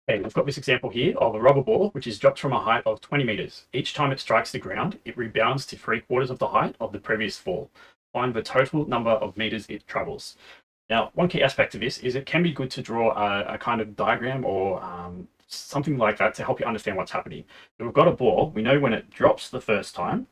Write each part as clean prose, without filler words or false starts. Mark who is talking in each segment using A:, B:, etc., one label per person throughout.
A: Okay, we've got this example here of a rubber ball which is dropped from a height of 20 meters. Each time it strikes the ground, it rebounds to 3/4 of the height of the previous fall. Find the total number of meters it travels. Now, one key aspect of this is it can be good to draw a kind of diagram or something like that to help you understand what's happening. So we've got a ball. We know when it drops the first time,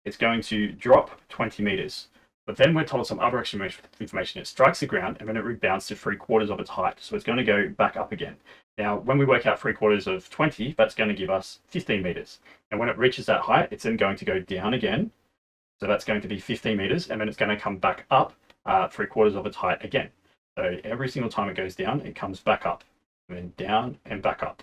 A: it's going to drop 20 meters. But then we're told some other extra information. It strikes the ground and then it rebounds to 3/4 of its height. So it's going to go back up again. Now, when we work out 3/4 of 20, that's going to give us 15 meters. And when it reaches that height, it's then going to go down again. So that's going to be 15 meters. And then it's going to come back up 3/4 of its height again. So every single time it goes down, it comes back up, and then down and back up.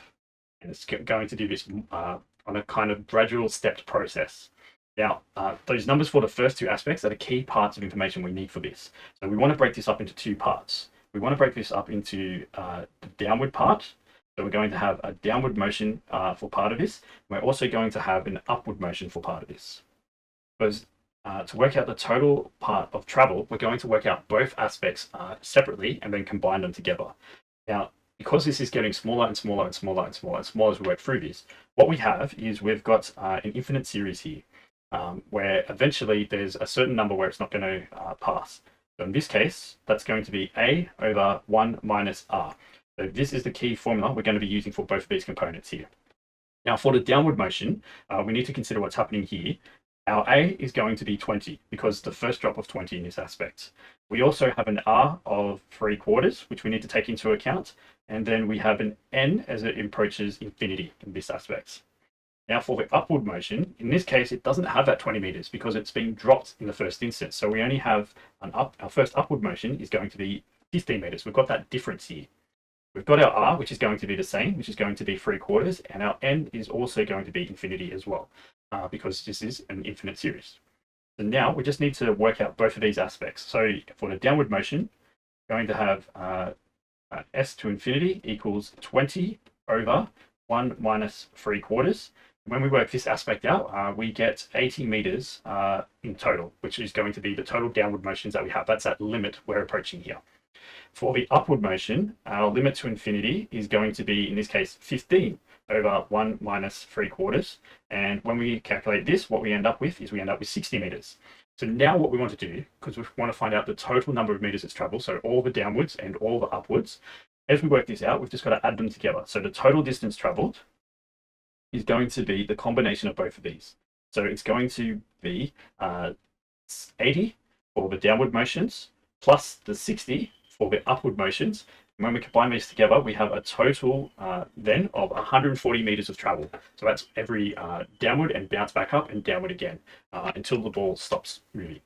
A: And it's going to do this on a kind of gradual stepped process. Now, those numbers for the first two aspects are the key parts of information we need for this. So we want to break this up into two parts. We want to break this up into the downward part. So we're going to have a downward motion for part of this. We're also going to have an upward motion for part of this. Because to work out the total part of travel, we're going to work out both aspects separately and then combine them together. Now, because this is getting smaller and smaller and smaller and smaller and smaller as we work through this, what we have is we've got an infinite series here. Where eventually there's a certain number where it's not going to pass. So in this case, that's going to be a over 1 minus r. So this is the key formula we're going to be using for both of these components here. Now for the downward motion, we need to consider what's happening here. Our a is going to be 20 because the first drop of 20 in this aspect. We also have an r of 3/4, which we need to take into account. And then we have an n as it approaches infinity in this aspect. Now for the upward motion, in this case, it doesn't have that 20 meters because it's being dropped in the first instance. So we only have our first upward motion is going to be 15 meters. We've got that difference here. We've got our r, which is going to be the same, which is going to be 3/4, and our n is also going to be infinity as well, because this is an infinite series. So now we just need to work out both of these aspects. So for the downward motion, we're going to have s to infinity equals 20 over 1 minus 3/4. When we work this aspect out, we get 80 meters in total, which is going to be the total downward motions that we have. That's that limit we're approaching here. For the upward motion, our limit to infinity is going to be, in this case, 15 over 1 minus 3/4. And when we calculate this, what we end up with is we end up with 60 meters. So now what we want to do, because we want to find out the total number of meters it's traveled, so all the downwards and all the upwards, as we work this out, we've just got to add them together. So the total distance traveled is going to be the combination of both of these. So it's going to be 80 for the downward motions plus the 60 for the upward motions. And when we combine these together, we have a total then of 140 meters of travel. So that's every downward and bounce back up and downward again until the ball stops moving.